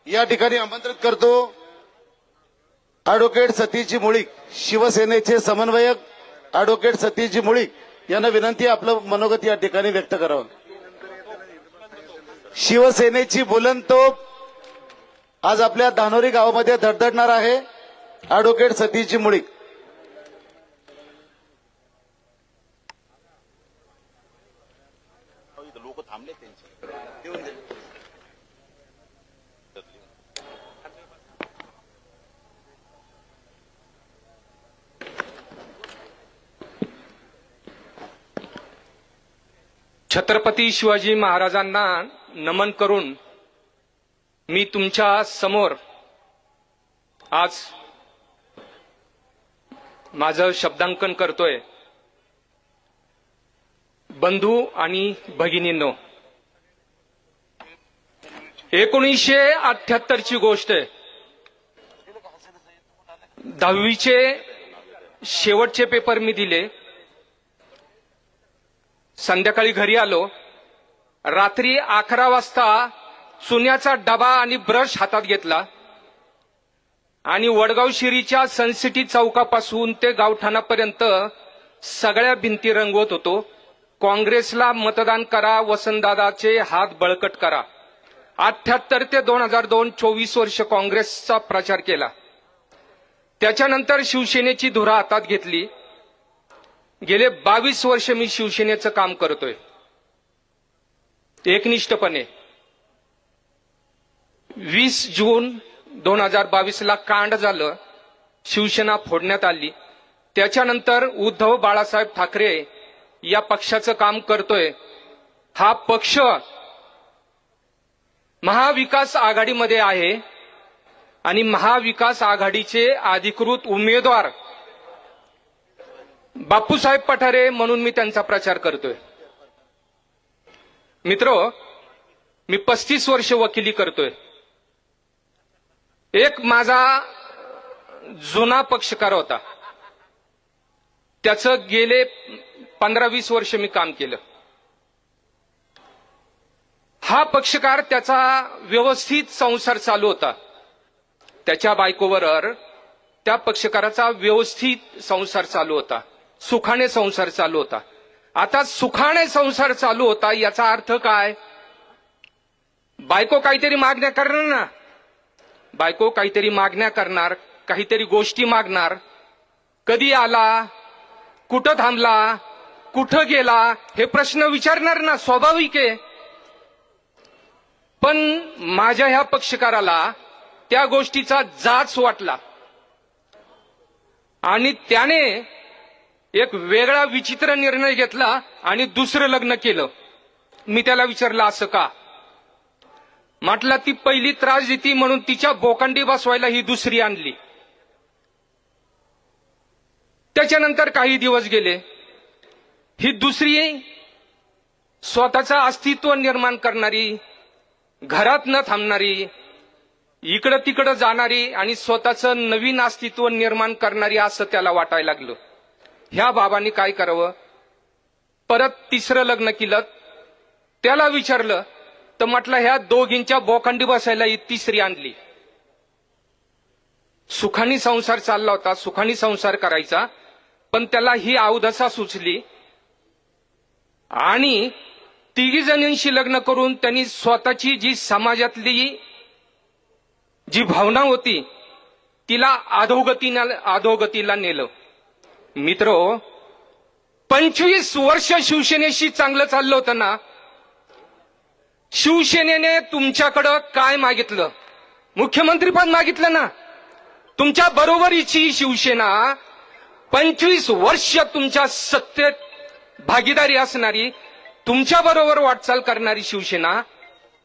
या ठिकाणी आमंत्रित करतो ॲडव्होकेट सतीशजी मुळीक, शिवसेनेचे समन्वयक ॲडव्होकेट सतीशजी मुळीक यांना विनंती आपलं मनोगत या ठिकाणी व्यक्त करावं। शिवसेनेची बुलंद तोफ आज आपल्या धानोरी गावामध्ये धडधडणार आहे। ॲडव्होकेट सतीशजी मुळीक। लोक थांबले त्यांचे छत्रपती शिवाजी महाराजांना नमन करून मी तुमच्या समोर आज माझं शब्दांकन करतोय। बंधू आणि भगिनींनो, 1978 ची गोष्ट आहे। 10वीचे शेवटचे पेपर मी दिले। संध्याकाळी घरी आलो। रात्री 11 वाजता चुन्याचा डबा आणि ब्रश हातात घेतला आणि वडगाव शिरीच्या सनसिटी चौकापासून ते गावठाणापर्यंत सगळ्या भिंती रंगवत होतो। काँग्रेसला मतदान करा, वसंतदादाचे हात बळकट करा। 78 ते 2002 24 वर्ष काँग्रेसचा प्रचार केला। त्याच्यानंतर शिवसेनेची धुरा हातात घेतली। गेले 22 वर्ष मी शिवसेनेचं काम करतोय एकनिष्ठपणे। 20 जून 2022 ला कांड झालं, शिवसेना फोडण्यात आली। त्याच्यानंतर उद्धव बाळासाहेब ठाकरे या पक्षाचं काम करतोय। हा पक्ष महाविकास आघाडीमध्ये आहे आणि महाविकास आघाडीचे अधिकृत उमेदवार बापूसाहेब पठारे म्हणून मी त्यांचा प्रचार करतोय। मित्रो, मी 35 वर्ष वकिली करतोय। एक माझा जुना पक्षकार होता, त्याचं गेले 15-20 वर्ष मी काम केलं। हा पक्षकार त्याचा व्यवस्थित संसार चालू होता। त्याच्या बायकोबरोबर त्या पक्षकाराचा व्यवस्थित संसार चालू होता, सुखाने संसार चालू होता। आता सुखाने संसार चालू होता याचा अर्थ काय? बायको काहीतरी मागण्या करणार ना, बायको काहीतरी मागण्या करणार, काहीतरी गोष्टी मागणार। कधी आला, कुठं थांबला, कुठं गेला हे प्रश्न विचारणार ना, स्वाभाविक आहे। पण माझ्या ह्या पक्षकाराला त्या गोष्टीचा जाच वाटला आणि त्याने एक वेगळा विचित्र निर्णय घेतला आणि दुसरं लग्न केलं। मी त्याला विचारलं असं का? म्हटलं ती पहिली त्रास देती म्हणून तिच्या बोकांडी बसवायला ही दुसरी आणली। त्याच्यानंतर काही दिवस गेले, ही दुसरी स्वतःचं अस्तित्व निर्माण करणारी, घरात न थांबणारी, इकडं तिकडं जाणारी आणि स्वतःचं नवीन अस्तित्व निर्माण करणारी असं त्याला वाटायला लागलं। ह्या बाबांनी काय करावं? परत तिसरं लग्न केलं। त्याला विचारलं तर म्हटलं ह्या दोघींच्या बोकांडी बसायला ही तिसरी आणली। सुखानी संसार चालला होता, सुखानी संसार करायचा, पण त्याला ही अवदशा सुचली आणि 3 जणींशी लग्न करून त्यांनी स्वतःची जी समाजातली जी भावना होती तिला अधोगतीला नेलं। मित्रो, 25 वर्ष शिवसेनेशी चांगलं चाललं होतं ना। शिवसेनेने तुमच्याकडं काय मागितलं? मुख्यमंत्रीपद मागितलं ना। तुमच्या बरोबरीची शिवसेना 25 वर्ष तुमच्या सत्तेत भागीदारी असणारी, तुमच्या बरोबर वाटचाल करणारी शिवसेना,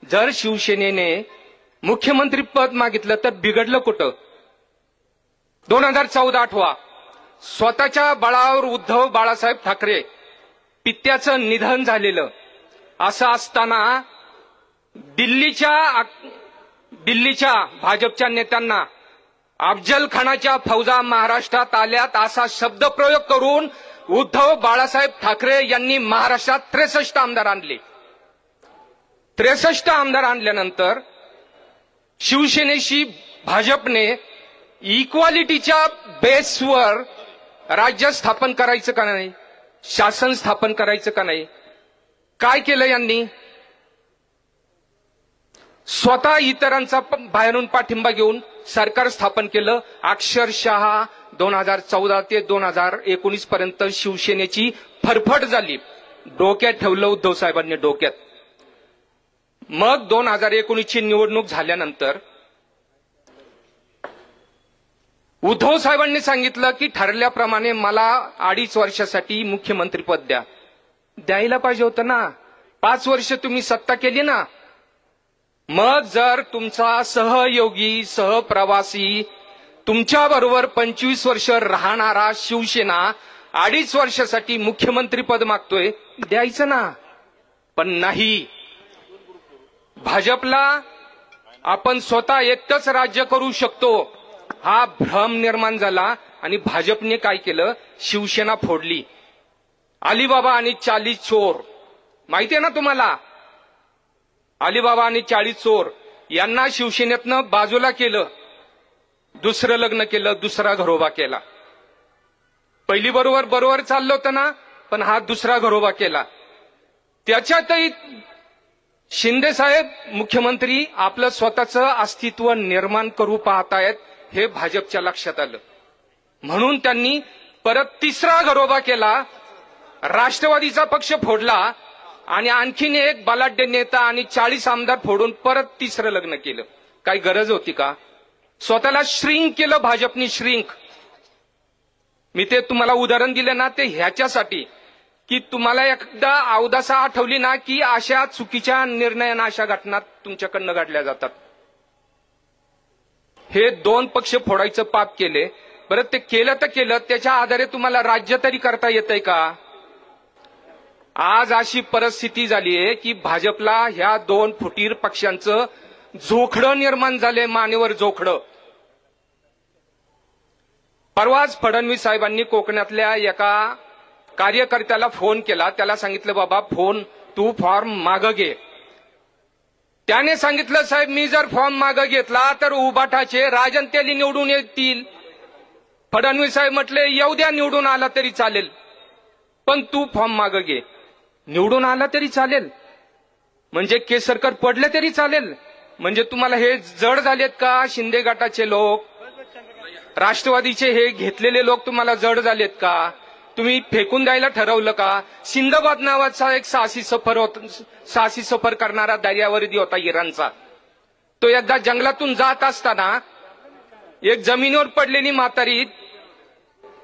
जर शिवसेनेने मुख्यमंत्रीपद मागितलं तर बिघडलं कुठं? 2014 आठवा, स्वतःच्या बळावर उद्धव बाळासाहेब ठाकरे पित्याचं निधन झालेलं। असं असताना दिल्लीच्या भाजपच्या नेत्यांना अफजल खानाच्या फौजा महाराष्ट्रात आल्यात असा शब्दप्रयोग करून उद्धव बाळासाहेब ठाकरे यांनी महाराष्ट्रात 63 आमदार आणले। 63 आमदार आणल्यानंतर शिवसेनेशी भाजपने इक्वालिटीच्या बेसवर राज्य स्थापन करायचं का नाही, शासन स्थापन करायचं का नाही? काय केलं यांनी? स्वतः इतरांचा बाहेरून पाठिंबा घेऊन सरकार स्थापन केलं. अक्षरशः 2014 ते 2019 पर्यंत शिवसेनेची फरफट झाली. डोक्यात ठेवलं उद्धव साहेबांनी, डोक्यात. मग 2019 ची निवडणूक झाल्यानंतर उद्धव साहेबांनी सांगितलं की ठरल्याप्रमाणे मला 2.5 वर्षासाठी मुख्यमंत्रीपद द्या. द्यायला पाहिजे होतं ना. 5 वर्ष तुम्ही सत्ता केली ना. मग जर तुमचा सहयोगी सहप्रवासी तुमच्याबरोबर 25 वर्ष राहणारा शिवसेना 2.5 वर्षासाठी मुख्यमंत्रीपद मागतोय, द्यायचं ना. पण नाही. भाजपला आपण स्वतः एकटंच राज्य करू शकतो हा भ्रम निर्माण झाला आणि भाजपने काय केलं? शिवसेना फोडली. अलिबाबा आणि 40 चोर माहितीये ना तुम्हाला? अलिबाबा आणि 40 चोर यांना शिवसेनेतनं बाजूला केलं. दुसरं लग्न केलं, दुसरा घरोबा केला. पहिली बरोबर चाललं होतं ना, पण हा दुसरा घरोबा केला. त्याच्यातही शिंदे साहेब मुख्यमंत्री आपलं स्वतःचं अस्तित्व निर्माण करू पाहतायत हे भाजपच्या लक्षात आलं. म्हणून त्यांनी परत तिसरा घरोबा केला. राष्ट्रवादीचा पक्ष फोडला आणि आणखीन एक बलाढ्य नेता आणि 40 आमदार फोडून परत तिसरं लग्न केलं. काही गरज होती का? स्वतःला श्रिंक केलं भाजपनी, श्रिंक. मी ते तुम्हाला उदाहरण दिलं ना, ते ह्याच्यासाठी की तुम्हाला एकदा अवदासा आठवली ना की अशा चुकीच्या निर्णयांना, अशा घटना तुमच्याकडनं घडल्या जातात. हे 2 पक्ष फोडायचं पाप केले. बरं, ते केलं तर केलं, त्याच्या आधारे तुम्हाला राज्य तरी करता येतंय का? आज अशी परिस्थिती झालीय की भाजपला ह्या 2 फुटीर पक्षांचं जोखडं निर्माण झाले, मानेवर जोखडं. परवाच फडणवीस साहेबांनी कोकणातल्या एका कार्यकर्त्याला फोन केला. त्याला सांगितलं, बाबा तू फॉर्म मागं घे. त्याने सांगितलं, साहेब मी जर फॉर्म मागं घेतला तर उबाटाचे राजन तेली निवडून येतील. फडणवीस साहेब म्हटले, येऊ द्या, निवडून आला तरी चालेल, पण तू फॉर्म मागं घे. निवडून आला तरी चालेल म्हणजे केसरकर पडले तरी चालेल म्हणजे तुम्हाला हे जड झालेत का? शिंदे गटाचे लोक, राष्ट्रवादीचे हे घेतलेले लोक तुम्हाला जड झालेत का? तुम्ही फेकून द्यायला ठरवलं का? सिंदबाद नावाचा एक साहसी सफर करणारा दर्यावर्दी होता इराणचा. तो एकदा जंगलातून जात असताना एक जमिनीवर पडलेली म्हातारी,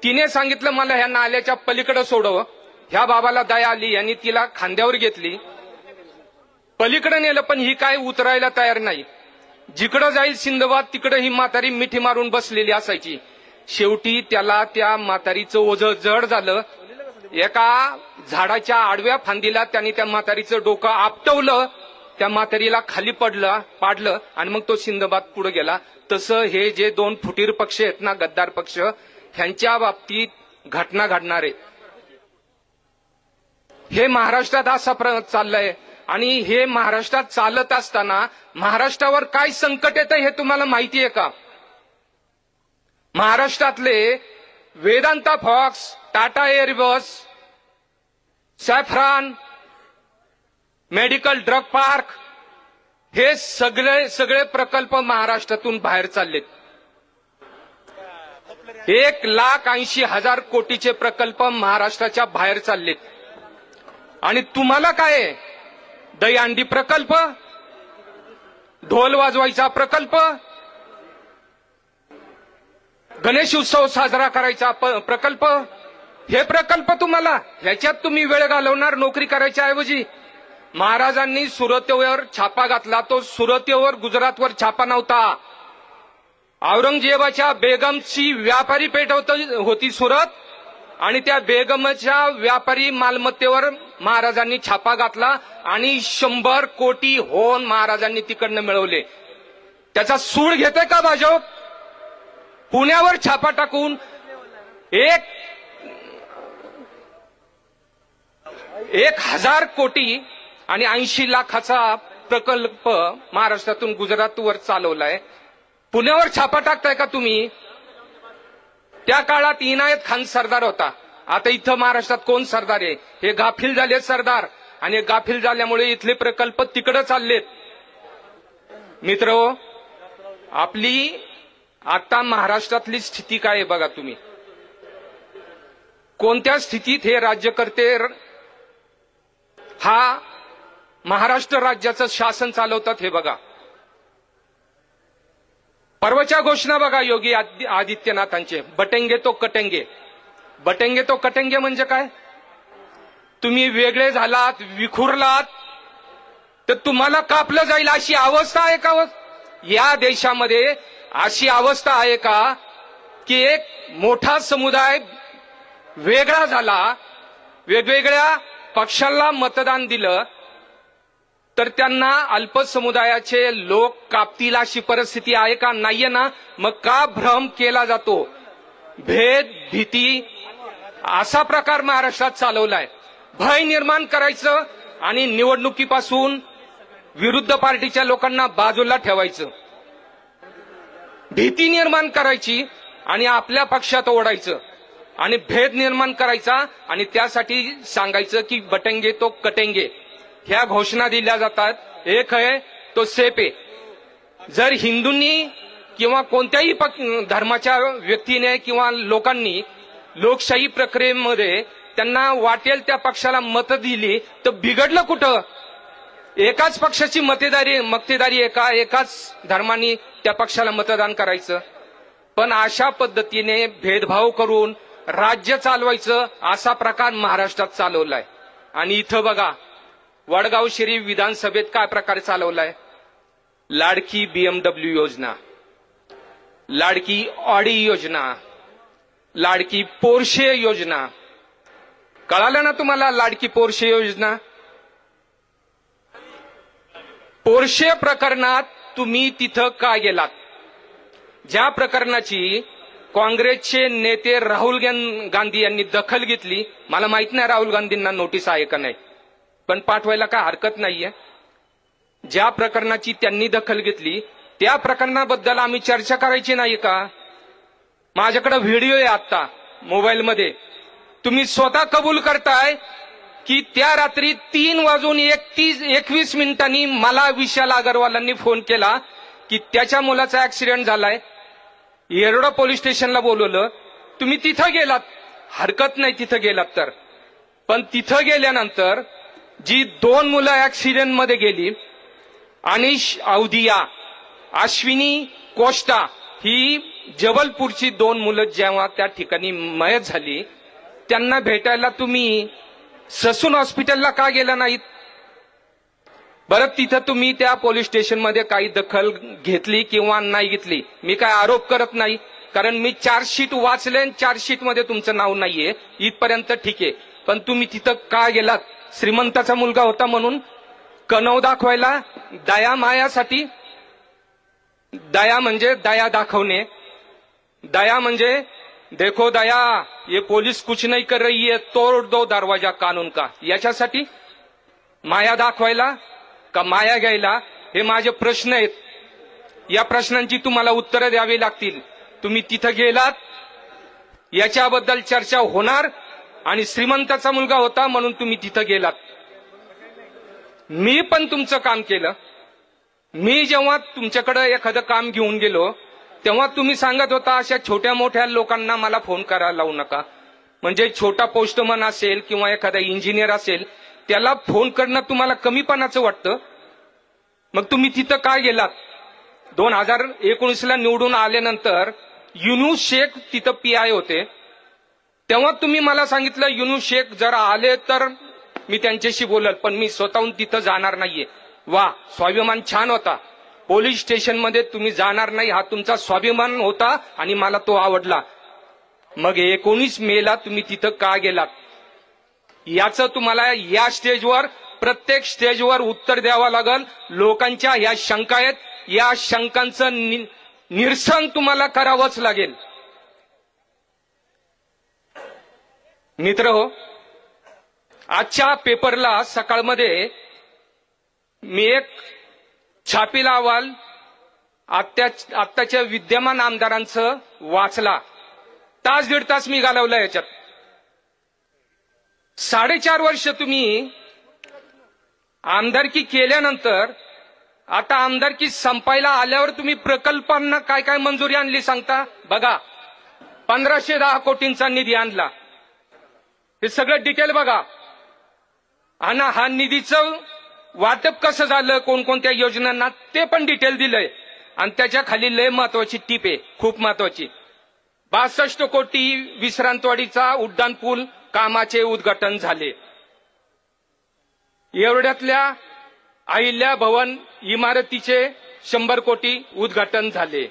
तिने सांगितलं मला ह्या नाल्याच्या पलीकडे सोडव. ह्या बाबाला दया आली आणि तिला खांद्यावर घेतली, पलीकडे नेलं, पण ही काय उतरायला तयार नाही. जिकडं जाईल सिंदबाद तिकडे ही म्हातारी मिठी मारून बसलेली असायची. शेवटी त्याला त्या म्हातारीचं ओझं जड झालं. एका झाडाच्या आडव्या फांदीला त्यांनी त्या म्हातारीचं डोकं आपटवलं. त्या म्हातारीला खाली पाडलं आणि मग तो सिंदबाद पुढे गेला. तसं हे जे 2 फुटीर पक्ष आहेत ना, गद्दार पक्ष, ह्यांच्या बाबतीत घटना घडणार आहे. हे महाराष्ट्रात असा चाललंय आणि हे महाराष्ट्रात चालत असताना महाराष्ट्रावर काय संकट येतं हे तुम्हाला माहितीये का? महाराष्ट्रातले Vedanta Fox, Tata Airbus, Safran, medical drug park, हे सगळे प्रकल्प महाराष्ट्रातून बाहेर चाललेत. 1,80,000 कोटीचे प्रकल्प महाराष्ट्राच्या बाहेर चाललेत. आणि तुम्हाला काय? दहीहंडी प्रकल्प, ढोल वाजवायचा प्रकल्प, गणेश उत्सव साजरा करायचा प्रकल्प, हे प्रकल्प तुम्हाला, ह्याच्यात तुम्ही वेळ घालवणार नोकरी करायच्या ऐवजी. महाराजांनी सुरतेवर छापा घातला. तो सुरतेवर, गुजरातवर छापा नव्हता. औरंगजेबाच्या बेगमची व्यापारी पेठ होती सुरत, आणि त्या बेगमच्या व्यापारी मालमत्तेवर महाराजांनी छापा घातला आणि 100 कोटी होन महाराजांनी तिकडनं मिळवले. त्याचा सूड घेते का भाजप? पुण्यावर छापा टाकून 1,000 कोटी आणि 80 लाखाचा प्रकल्प महाराष्ट्रातून गुजरातवर चालवलाय, पुण्यावर छापा टाकताय का तुम्ही? त्या काळात इनायत खान सरदार होता, आता इथं महाराष्ट्रात कोण सरदार आहे? हे गाफील झाले सरदार, आणि गाफील झाल्यामुळे इथले प्रकल्प तिकडे चाललेत. मित्रहो, आपली आता महाराष्ट्रातली स्थिती काय आहे बघा तुम्ही. कोणत्या स्थितीत हे राज्यकर्ते हा महाराष्ट्र राज्याचं शासन चालवतात हे बघा. परवाच्या घोषणा बघा योगी आदित्यनाथांचे, बटेंगे तो कटेंगे. बटेंगे तो कटेंगे म्हणजे काय? तुम्ही वेगळे झालात, विखुरलात, तर तुम्हाला कापलं जाईल अशी अवस्था आहे का? या देशामध्ये अशी अवस्था आहे का की एक मोठा समुदाय वेगळा झाला, वेगवेगळ्या पक्षाला मतदान दिलं, तर त्यांना अल्पसमुदायाचे लोक कापतील अशी परिस्थिती आहे का? नाहीये ना. मग का भ्रम केला जातो? भेद, भीती असा प्रकार महाराष्ट्रात चालवलाय. भय निर्माण करायचं आणि निवडणुकीपासून विरुद्ध पार्टीच्या लोकांना बाजूला ठेवायचं, भीती निर्माण करायची आणि आपल्या पक्षात ओढायचं, आणि भेद निर्माण करायचा आणि त्यासाठी सांगायचं की बटेंगे तो कटेंगे. ह्या घोषणा दिल्या जातात. एक आहे तो सेप आहे. जर हिंदूंनी किंवा कोणत्याही धर्माच्या व्यक्तीने किंवा लोकांनी लोकशाही प्रक्रियेमध्ये त्यांना वाटेल त्या पक्षाला मतं दिली तर बिघडलं कुठं? एकाच पक्षाची मक्तेदारी एकाच धर्मानी त्या पक्षाला मतदान करायचं. पण अशा पद्धतीने भेदभाव करून राज्य चालवायचं असा प्रकार महाराष्ट्रात चालवलाय. आणि इथं बघा वडगाव शरीफ विधानसभेत काय प्रकारे चालवलाय? लाडकी BMW योजना, लाडकी ऑडी योजना, लाडकी पोर्शे योजना. कळालं ना तुम्हाला लाडकी पोर्शे योजना? पोर्शे प्रकरणात तुम्ही तिथं का गेलात? ज्या प्रकरणाची काँग्रेसचे नेते राहुल गांधी यांनी दखल घेतली, मला माहित नाही राहुल गांधींना नोटीस आहे का नाही, पण पाठवायला काय हरकत नाहीये. ज्या प्रकरणाची त्यांनी दखल घेतली त्या प्रकरणाबद्दल आम्ही चर्चा करायची नाही का? माझ्याकडे व्हिडिओ आहे आता मोबाईलमध्ये. तुम्ही स्वतः कबूल करताय की त्या रात्री 3:21 मला विशाल अग्रवालांनी फोन केला की त्याच्या मुलाचा ऍक्सिडेंट झालाय, येरवडा पोलीस स्टेशनला बोलवलं. तुम्ही तिथं गेलात, हरकत नाही तिथं गेलात तर. पण तिथं गेल्यानंतर जी 2 मुलं ऍक्सिडेंट मध्ये गेली, अनिश अवधिया, अश्विनी कोस्टा, ही जबलपूरची 2 मुलं जेव्हा त्या ठिकाणी मयत झाली, त्यांना भेटायला तुम्ही ससून हॉस्पिटलला का गेला नाहीत? बरं, तिथं तुम्ही त्या पोलीस स्टेशनमध्ये काही दखल घेतली किंवा नाही घेतली, मी काय आरोप करत नाही, कारण मी चार्जशीट वाचले आणि चार्जशीटमध्ये तुमचं नाव नाहीये, इथपर्यंत ठीक आहे. पण तुम्ही तिथं का गेलात? श्रीमंताचा मुलगा होता म्हणून? कणव दाखवायला? दया मायासाठी? दया म्हणजे दया दाखवणे. दया म्हणजे देखो दया, ये पोलीस कुछ नहीं कर रही है, तोड़ दो दरवाजा कानून का, याच्यासाठी माया दाखवायला का माया घ्यायला? हे माझे प्रश्न आहेत. या प्रश्नांची तुम्हाला उत्तरं द्यावी लागतील. तुम्ही तिथं गेलात याच्याबद्दल चर्चा होणार, आणि श्रीमंताचा मुलगा होता म्हणून तुम्ही तिथं गेलात. मी पण तुमचं काम केलं. मी जेव्हा तुमच्याकडे एखादं काम घेऊन गेलो तेव्हा तुम्ही सांगत होता अशा छोट्या मोठ्या लोकांना मला फोन करायला लावू नका. म्हणजे छोटा पोस्टमन असेल किंवा एखादा इंजिनियर असेल त्याला फोन करणं तुम्हाला कमीपणाचं वाटतं. मग तुम्ही तिथं काय गेलात? 2019ला निवडून आल्यानंतर युनुस शेख तिथं PI होते, तेव्हा तुम्ही मला सांगितलं युनुस शेख जर आले तर मी त्यांच्याशी बोलल, पण मी स्वतःहून तिथं जाणार नाहीये. वा, स्वाभिमान छान होता. पोलीस स्टेशनमध्ये तुम्ही जाणार नाही हा तुमचा स्वाभिमान होता आणि मला तो आवडला. मग 19 मेला तुम्ही तिथं का गेलात? याचं तुम्हाला या स्टेजवर, प्रत्येक स्टेजवर उत्तर द्यावं लागल. लोकांच्या या शंका आहेत, या शंकांचं निरसन तुम्हाला करावंच लागेल. मित्रहो, आजच्या पेपरला सकाळमध्ये मी एक छापील अहवाल आत्ताच्या विद्यमान आमदारांचं वाचला. तास दीड तास मी घालवला याच्यात. 4.5 वर्ष तुम्ही आमदारकी केल्यानंतर आता आमदारकी संपायला आल्यावर तुम्ही प्रकल्पांना काय काय मंजुरी आणली सांगता. बघा, 1510 कोटींचा निधी आणला. हे सगळं डिटेल बघा. आणि हा निधीचं वाटप कसं झालं, कोणकोणत्या योजनांना, ते पण डिटेल दिलंय. आणि त्याच्या खाली लय महत्वाची टीप आहे, खूप महत्वाची. 62 कोटी विश्रांतवाडीचा उड्डाण पूल कामाचे उद्घाटन झाले. एवढ्यातल्या अहिल्या भवन इमारतीचे 100 कोटी उद्घाटन झाले.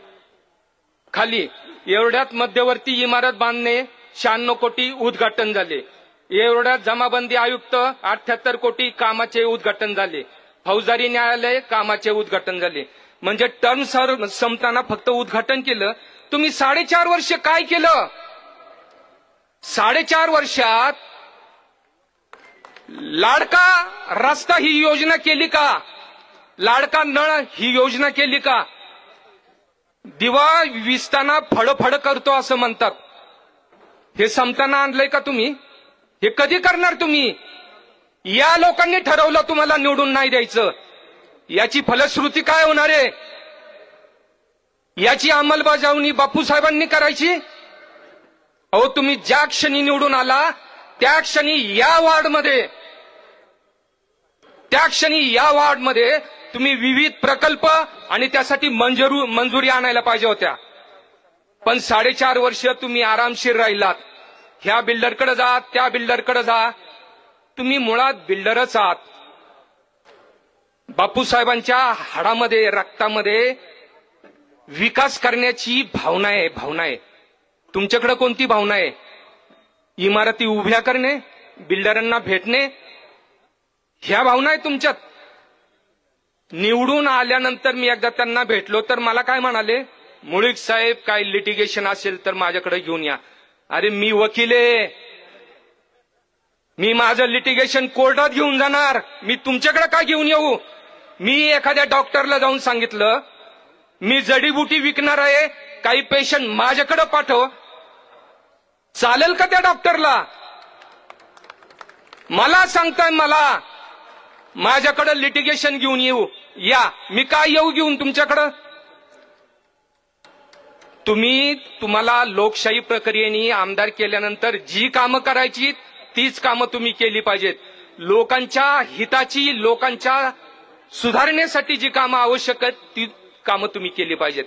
खाली एवढ्यात मध्यवर्ती इमारत बांधणे 96 कोटी उद्घाटन झाले. एवढ्यात जमाबंदी आयुक्त 78 कोटी कामाचे उद्घाटन झाले. फौजदारी न्यायालय कामाचे उद्घाटन झाले. म्हणजे टर्म संपताना फक्त उद्घाटन केलं. तुम्ही 4.5 वर्ष काय केलं? 4.5 वर्षात लाडका रस्ता ही योजना केली का? लाडका नळ ही योजना केली का? दिवा विसताना फडफड करतो असं म्हणतात. हे संपताना आणलंय का तुम्ही? हे कधी करणार तुम्ही? या लोकांनी ठरवलं तुम्हाला निवडून नाही द्यायचं. याची फलश्रुती काय होणार आहे? याची अंमलबजावणी बापूसाहेबांनी करायची. अहो, तुम्ही ज्या क्षणी निवडून आला त्या क्षणी या वार्डमध्ये तुम्ही विविध प्रकल्प आणि त्यासाठी मंजुरी आणायला पाहिजे होत्या. पण 4.5 वर्ष तुम्ही आरामशीर राहिलात. ह्या बिल्डरकडे जा, त्या बिल्डरकडे जा. तुम्ही मुळात बिल्डरच आहात. बापूसाहेबांच्या हाडामध्ये, रक्तामध्ये विकास करण्याची भावना आहे. तुमच्याकडे कोणती भावना आहे? इमारती उभ्या करणे, बिल्डरांना भेटणे, ह्या भावना आहे तुमच्यात. निवडून आल्यानंतर मी एकदा त्यांना भेटलो तर मला काय म्हणाले, मुळीक साहेब काय लिटिगेशन असेल तर माझ्याकडे घेऊन या. अरे, मी वकील आहे. मी माझं लिटिगेशन कोर्टात घेऊन जाणार. मी तुमच्याकडे काय घेऊन येऊ? मी एखाद्या डॉक्टरला जाऊन सांगितलं मी जडीबुटी विकणार आहे, काही पेशंट माझ्याकडे पाठव, चालेल का त्या डॉक्टरला? मला सांगताय मला माझ्याकडे लिटिगेशन घेऊन येऊ या. मी काय येऊ घेऊन तुमच्याकडं? तुम्हाला लोकशाही प्रक्रियेने आमदार केल्यानंतर जी कामं करायची तीच कामं तुम्ही केली पाहिजेत. लोकांच्या हिताची, लोकांच्या सुधारण्यासाठी जी कामं आवश्यक आहेत ती कामं तुम्ही केली पाहिजेत.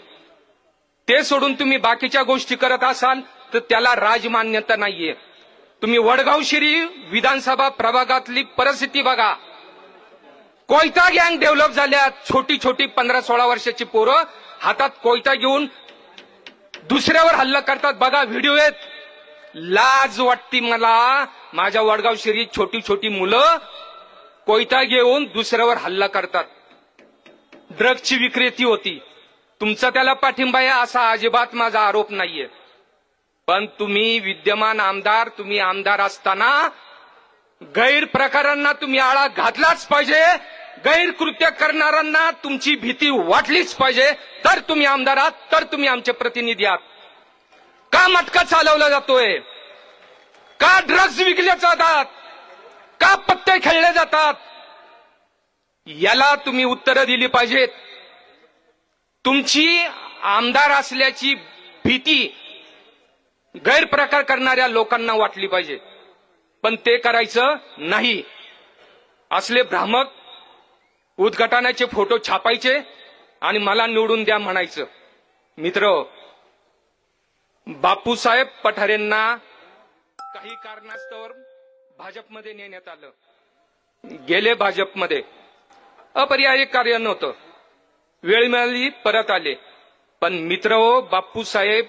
ते सोडून तुम्ही बाकीच्या गोष्टी करत असाल तर त्याला राजमान्यता नाहीये. तुम्ही वडगाव शिरी विधानसभा प्रभागातली परिस्थिती बघा. कोयता गँग डेव्हलप झाल्या. छोटी 15-16 वर्षाची पोरं हातात कोयता घेऊन दुसऱ्यावर हल्ला करतात. बघा, व्हिडिओ आहेत. लाज वाटती मला. माझ्या वडगाव शिरी छोटी मुलं कोयता घेऊन दुसऱ्यावर हल्ला करतात. ड्रग्जची विक्रेती होती. तुमचा त्याला पाठिंबा आहे असा अजिबात माझा आरोप नाहीये. पण तुम्ही विद्यमान आमदार, तुम्ही आमदार असताना गैरप्रकारांना तुम्ही आळा घातलाच पाहिजे. गैरकृत्य करणाऱ्यांना तुमची भीती वाटलीच पाहिजे. तर तुम्ही आमदार आहात, तर तुम्ही आमचे प्रतिनिधी आहात. का मटका चालवला जातोय? का ड्रग्ज विकले जातात? का पत्ते खेळले जातात? याला तुम्ही उत्तरं दिली पाहिजेत. तुमची आमदार असल्याची भीती गैरप्रकार करणाऱ्या लोकांना वाटली पाहिजे. पण ते करायचं नाही. असले भ्रामक उद्घाटनाचे फोटो छापायचे आणि मला निवडून द्या म्हणायचं. मित्र, बापूसाहेब पठारेंना काही कारणास्तव भाजपमध्ये नेण्यात आलं. गेले भाजपमध्ये, अपरिहार्य कार्य नव्हतं, वेळ मिळाली परत आले. पण मित्रहो, बापूसाहेब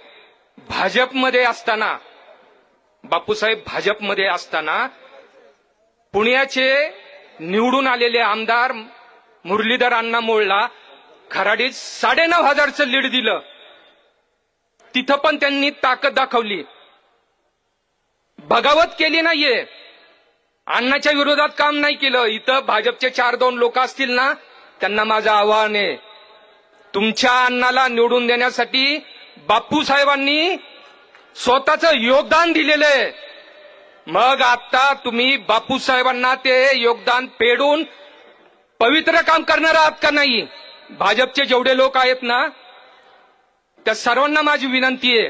भाजपमध्ये असताना पुण्याचे निवडून आलेले आमदार मुरलीधर अण्णा मोहोळला खराडीत 9,500चं लीड दिलं. तिथं पण त्यांनी ताकद दाखवली, बगावत केली नाहीये. अण्णाच्या विरोधात काम नाही केलं. इथं भाजपचे 4-2 लोक असतील ना त्यांना माझं आवाहन आहे, तुमच्या अण्णाला निवडून देण्यासाठी बापूसाहेबांनी स्वतःचं योगदान दिलेलं आहे. मग आता तुम्ही बापूसाहेबांना ते योगदान फेडून पवित्र काम करणार आहात का नाही? भाजपचे जेवढे लोक आहेत ना, त्या सर्वांना माझी विनंती आहे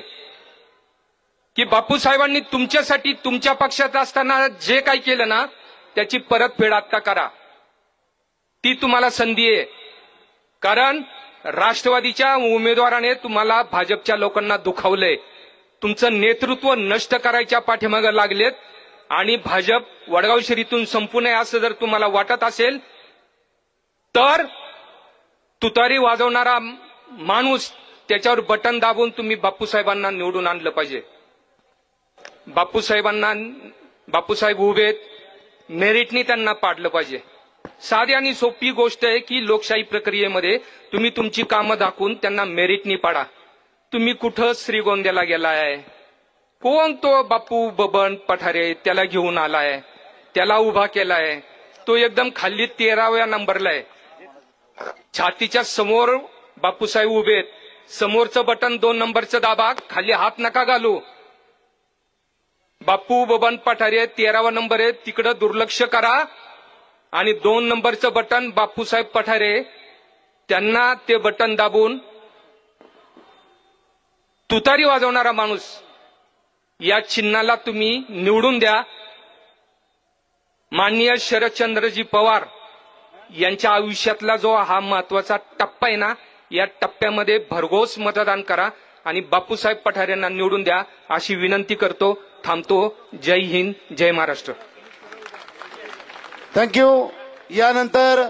की बापूसाहेबांनी तुमच्यासाठी तुमच्या पक्षात असताना जे काही केलं ना, त्याची परतफेड आता करा. ती तुम्हाला संधी आहे. कारण राष्ट्रवादीच्या उमेदवाराने तुम्हाला भाजपच्या लोकांना दुखावलंय. तुमचं नेतृत्व नष्ट करायच्या पाठीमागे लागलेत आणि भाजप वडगाव शहरीतून संपू नये असं जर तुम्हाला वाटत असेल तर तुतारी वाजवणारा माणूस त्याच्यावर बटन दाबून तुम्ही बापूसाहेबांना निवडून आणलं पाहिजे. बापूसाहेब उभेत, मेरिटनी त्यांना पाडलं पाहिजे. साधी आणि सोपी गोष्ट आहे की लोकशाही प्रक्रियेमध्ये तुम्ही तुमची कामं दाखवून त्यांना मेरिटनी पाडा. तुम्ही कुठं श्रीगोंद्याला गेलाय? कोण तो बापू बबन पठारे? त्याला घेऊन आलाय, त्याला उभा केलाय. तो एकदम खाली 13व्या नंबरला आहे. छातीच्या समोर बापूसाहेब उभेत. समोरचं बटन 2 नंबरचं दाबा, खाली हात नका घालू. बापू बबन पठारे 13वा नंबर आहे, तिकडं दुर्लक्ष करा आणि 2 नंबरचं बटन बापूसाहेब पठारे त्यांना ते बटन दाबून तुतारी वाजवणारा माणूस या चिन्हाला तुम्ही निवडून द्या. माननीय शरदचंद्रजी पवार यांच्या आयुष्यातला जो हा महत्वाचा टप्पा आहे ना, या टप्प्यामध्ये भरघोस मतदान करा आणि बापूसाहेब पठारेंना निवडून द्या अशी विनंती करतो. थांबतो. जय हिंद, जय महाराष्ट्र. थँक्यू. यानंतर